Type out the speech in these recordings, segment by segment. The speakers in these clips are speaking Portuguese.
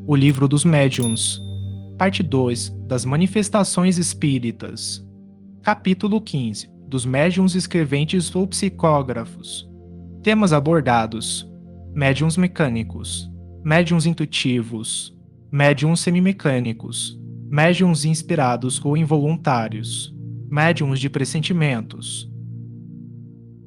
O Livro dos Médiuns, Parte 2 das Manifestações Espíritas. Capítulo 15 dos Médiuns Escreventes ou Psicógrafos. Temas abordados: médiuns mecânicos, médiuns intuitivos, médiuns semimecânicos, médiuns inspirados ou involuntários, médiuns de pressentimentos.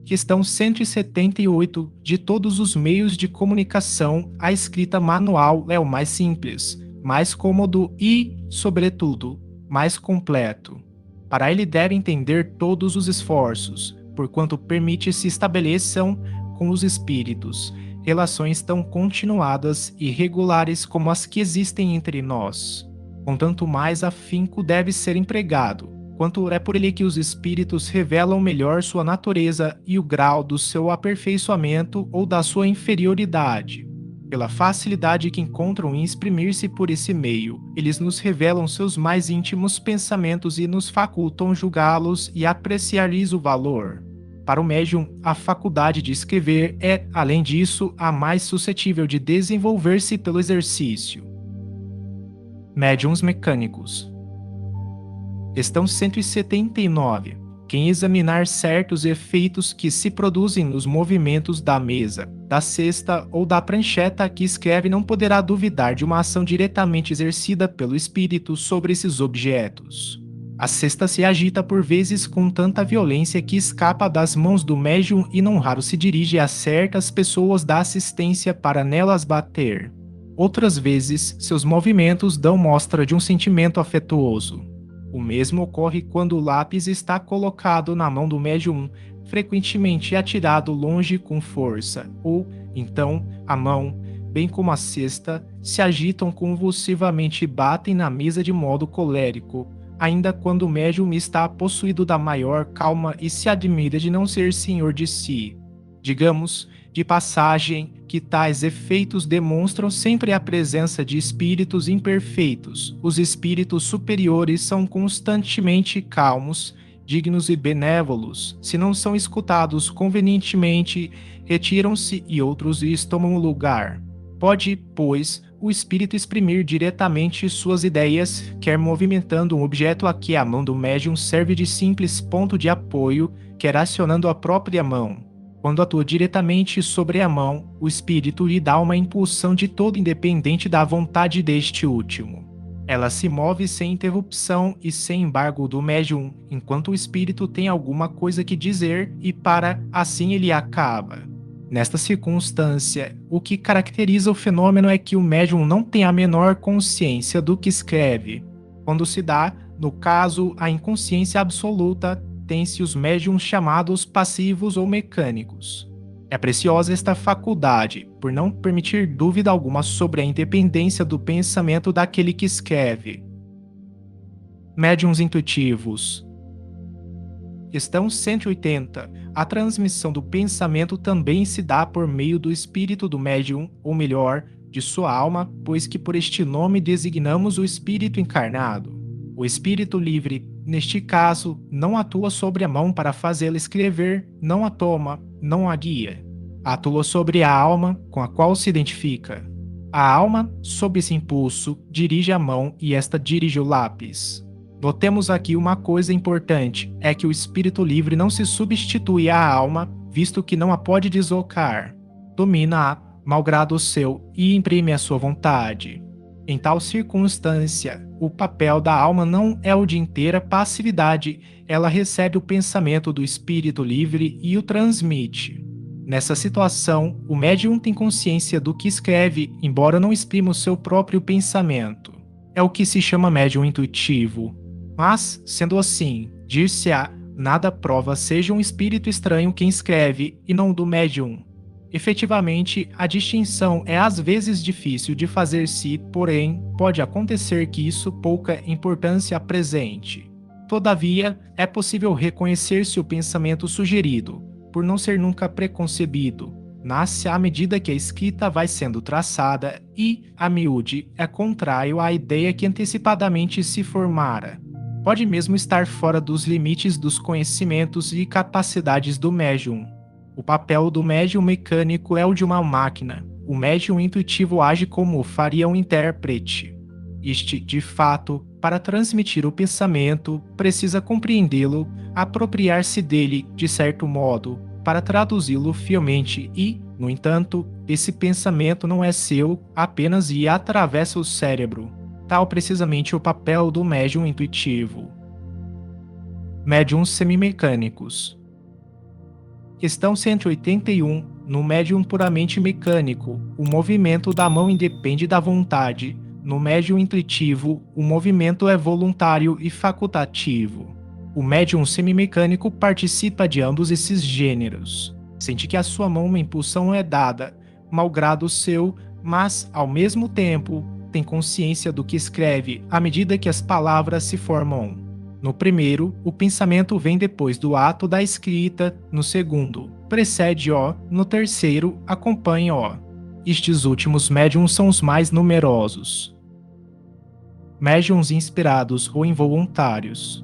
Questão 178. De todos os meios de comunicação, a escrita manual é o mais simples, mais cômodo e, sobretudo, mais completo. Para ele deve entender todos os esforços, porquanto permite se estabeleçam com os espíritos relações tão continuadas e regulares como as que existem entre nós. Contanto mais afinco deve ser empregado, quanto é por ele que os espíritos revelam melhor sua natureza e o grau do seu aperfeiçoamento ou da sua inferioridade. Pela facilidade que encontram em exprimir-se por esse meio, eles nos revelam seus mais íntimos pensamentos e nos facultam julgá-los e apreciar-lhes o valor. Para o médium, a faculdade de escrever é, além disso, a mais suscetível de desenvolver-se pelo exercício. Médiuns mecânicos. Questão 179. Quem examinar certos efeitos que se produzem nos movimentos da mesa, da cesta ou da prancheta que escreve não poderá duvidar de uma ação diretamente exercida pelo espírito sobre esses objetos. A cesta se agita por vezes com tanta violência que escapa das mãos do médium e não raro se dirige a certas pessoas da assistência para nelas bater. Outras vezes, seus movimentos dão mostra de um sentimento afetuoso. O mesmo ocorre quando o lápis está colocado na mão do médium, frequentemente atirado longe com força, ou, então, a mão, bem como a cesta, se agitam convulsivamente e batem na mesa de modo colérico, ainda quando o médium está possuído da maior calma e se admira de não ser senhor de si. Digamos, de passagem, que tais efeitos demonstram sempre a presença de espíritos imperfeitos. Os espíritos superiores são constantemente calmos, dignos e benévolos. Se não são escutados convenientemente, retiram-se e outros lhes tomam o lugar. Pode, pois, o espírito exprimir diretamente suas ideias, quer movimentando um objeto a que a mão do médium serve de simples ponto de apoio, quer acionando a própria mão. Quando atua diretamente sobre a mão, o espírito lhe dá uma impulsão de todo independente da vontade deste último. Ela se move sem interrupção e sem embargo do médium, enquanto o espírito tem alguma coisa que dizer e assim ele acaba. Nesta circunstância, o que caracteriza o fenômeno é que o médium não tem a menor consciência do que escreve. Quando se dá, no caso, a inconsciência absoluta, tem-se os médiuns chamados passivos ou mecânicos. É preciosa esta faculdade, por não permitir dúvida alguma sobre a independência do pensamento daquele que escreve. Médiuns intuitivos. Questão 180. A transmissão do pensamento também se dá por meio do espírito do médium, ou melhor, de sua alma, pois que por este nome designamos o espírito encarnado. O espírito livre, neste caso, não atua sobre a mão para fazê-la escrever, não a toma, não a guia. Atua sobre a alma, com a qual se identifica. A alma, sob esse impulso, dirige a mão e esta dirige o lápis. Notemos aqui uma coisa importante, é que o espírito livre não se substitui à alma, visto que não a pode deslocar. Domina-a, malgrado o seu, e imprime a sua vontade. Em tal circunstância, o papel da alma não é o de inteira passividade, ela recebe o pensamento do espírito livre e o transmite. Nessa situação, o médium tem consciência do que escreve, embora não exprima o seu próprio pensamento. É o que se chama médium intuitivo. Mas, sendo assim, dir-se-á, nada prova seja um espírito estranho quem escreve, e não do médium. Efetivamente, a distinção é às vezes difícil de fazer-se, porém, pode acontecer que isso pouca importância apresente. Todavia, é possível reconhecer-se o pensamento sugerido, por não ser nunca preconcebido. Nasce à medida que a escrita vai sendo traçada e, a miúde, é contrário à ideia que antecipadamente se formara. Pode mesmo estar fora dos limites dos conhecimentos e capacidades do médium. O papel do médium mecânico é o de uma máquina, o médium intuitivo age como faria um intérprete. Este, de fato, para transmitir o pensamento, precisa compreendê-lo, apropriar-se dele de certo modo, para traduzi-lo fielmente e, no entanto, esse pensamento não é seu apenas e atravessa o cérebro. Tal precisamente o papel do médium intuitivo. Médiuns semimecânicos. Questão 181. No médium puramente mecânico, o movimento da mão independe da vontade. No médium intuitivo, o movimento é voluntário e facultativo. O médium semimecânico participa de ambos esses gêneros. Sente que a sua mão uma impulsão é dada, malgrado seu, mas, ao mesmo tempo, tem consciência do que escreve à medida que as palavras se formam. No primeiro, o pensamento vem depois do ato da escrita, no segundo, precede-o, no terceiro, acompanha-o. Estes últimos médiums são os mais numerosos. Médiuns inspirados ou involuntários.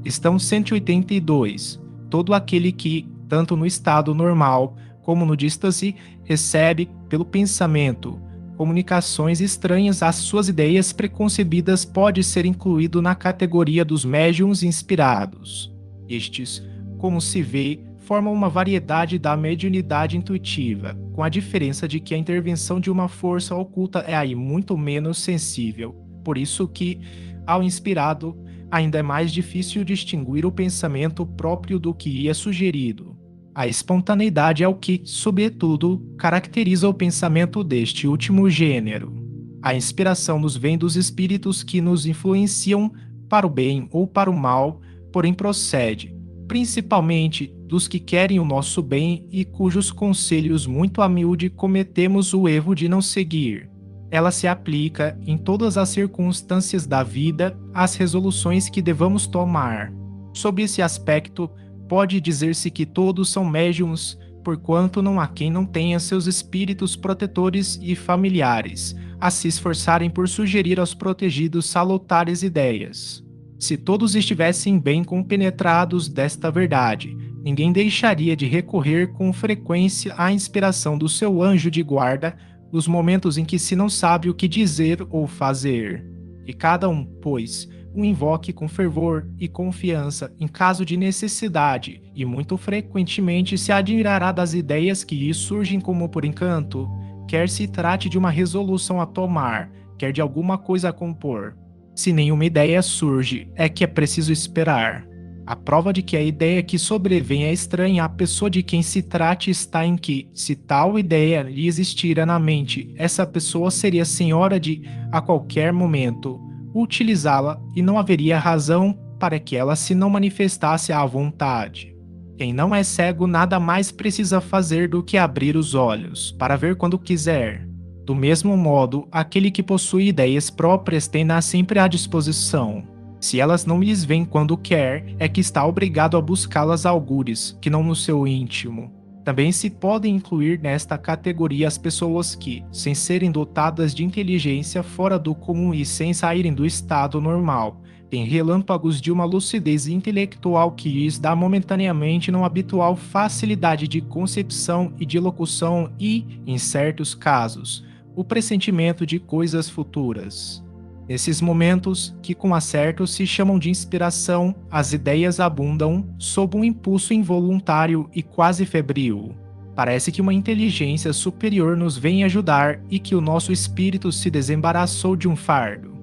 Questão 182. Todo aquele que, tanto no estado normal como no dístase, recebe, pelo pensamento, comunicações estranhas às suas ideias preconcebidas pode ser incluído na categoria dos médiuns inspirados. Estes, como se vê, formam uma variedade da mediunidade intuitiva, com a diferença de que a intervenção de uma força oculta é aí muito menos sensível. Por isso que, ao inspirado, ainda é mais difícil distinguir o pensamento próprio do que é sugerido. A espontaneidade é o que, sobretudo, caracteriza o pensamento deste último gênero. A inspiração nos vem dos espíritos que nos influenciam para o bem ou para o mal, porém procede, principalmente, dos que querem o nosso bem e cujos conselhos muito a miúde cometemos o erro de não seguir. Ela se aplica, em todas as circunstâncias da vida, às resoluções que devamos tomar. Sob esse aspecto, pode dizer-se que todos são médiuns, porquanto não há quem não tenha seus espíritos protetores e familiares, a se esforçarem por sugerir aos protegidos salutares ideias. Se todos estivessem bem compenetrados desta verdade, ninguém deixaria de recorrer com frequência à inspiração do seu anjo de guarda nos momentos em que se não sabe o que dizer ou fazer. E cada um, pois, o invoque com fervor e confiança em caso de necessidade, e muito frequentemente se admirará das ideias que lhe surgem como por encanto, quer se trate de uma resolução a tomar, quer de alguma coisa a compor. Se nenhuma ideia surge, é que é preciso esperar. A prova de que a ideia que sobrevém é estranha à pessoa de quem se trate está em que, se tal ideia lhe existira na mente, essa pessoa seria senhora de, a qualquer momento, utilizá-la e não haveria razão para que ela se não manifestasse à vontade. Quem não é cego nada mais precisa fazer do que abrir os olhos, para ver quando quiser. Do mesmo modo, aquele que possui ideias próprias tem-nas sempre à disposição. Se elas não lhes vêm quando quer, é que está obrigado a buscá-las algures, que não no seu íntimo. Também se podem incluir nesta categoria as pessoas que, sem serem dotadas de inteligência fora do comum e sem saírem do estado normal, têm relâmpagos de uma lucidez intelectual que lhes dá momentaneamente não habitual facilidade de concepção e de locução e, em certos casos, o pressentimento de coisas futuras. Nesses momentos, que com acerto se chamam de inspiração, as ideias abundam sob um impulso involuntário e quase febril. Parece que uma inteligência superior nos vem ajudar e que o nosso espírito se desembaraçou de um fardo.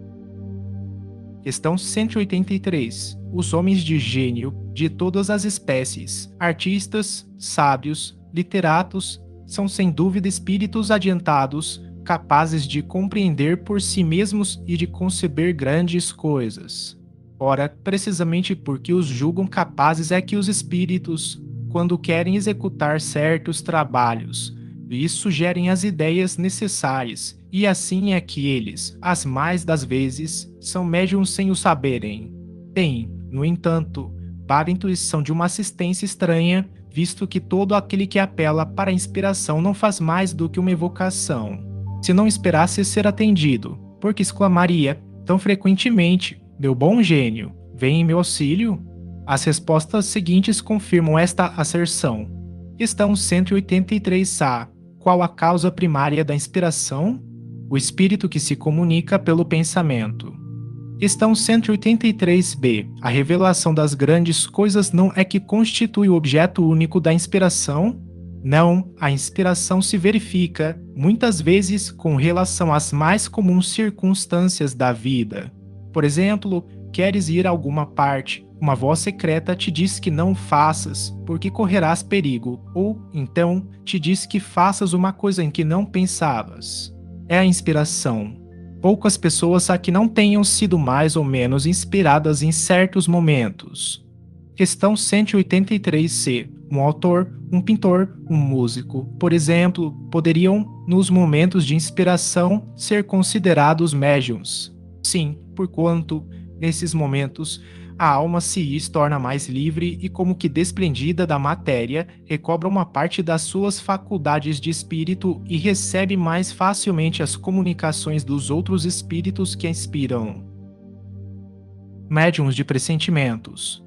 Questão 183. Os homens de gênio, de todas as espécies, artistas, sábios, literatos, são sem dúvida espíritos adiantados, capazes de compreender por si mesmos e de conceber grandes coisas. Ora, precisamente porque os julgam capazes é que os espíritos, quando querem executar certos trabalhos, lhes sugerem as ideias necessárias, e assim é que eles, as mais das vezes, são médiuns sem o saberem. Têm, no entanto, para a intuição de uma assistência estranha, visto que todo aquele que apela para a inspiração não faz mais do que uma evocação. Se não esperasse ser atendido, porque exclamaria, tão frequentemente, meu bom gênio, vem em meu auxílio? As respostas seguintes confirmam esta asserção. Questão 183A. qual a causa primária da inspiração? O espírito que se comunica pelo pensamento. Questão 183b. A revelação das grandes coisas não é que constitui o objeto único da inspiração? Não, a inspiração se verifica, muitas vezes, com relação às mais comuns circunstâncias da vida. Por exemplo, queres ir a alguma parte, uma voz secreta te diz que não faças, porque correrás perigo, ou, então, te diz que faças uma coisa em que não pensavas. É a inspiração. Poucas pessoas há que não tenham sido mais ou menos inspiradas em certos momentos. Questão 183c. Um autor, um pintor, um músico, por exemplo, poderiam, nos momentos de inspiração, ser considerados médiuns. Sim, porquanto, nesses momentos, a alma se torna mais livre e, como que desprendida da matéria, recobra uma parte das suas faculdades de espírito e recebe mais facilmente as comunicações dos outros espíritos que a inspiram. Médiuns de pressentimentos.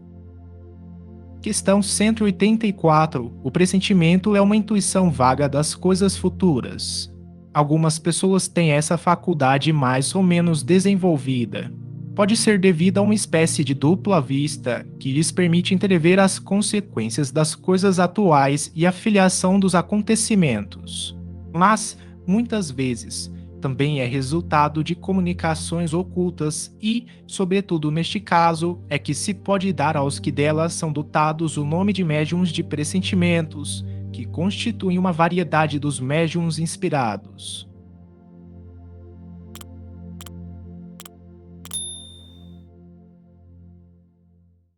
Questão 184. O pressentimento é uma intuição vaga das coisas futuras. Algumas pessoas têm essa faculdade mais ou menos desenvolvida. Pode ser devida a uma espécie de dupla vista que lhes permite entrever as consequências das coisas atuais e a filiação dos acontecimentos. Mas, muitas vezes, também é resultado de comunicações ocultas e, sobretudo neste caso, é que se pode dar aos que delas são dotados o nome de médiuns de pressentimentos, que constituem uma variedade dos médiuns inspirados.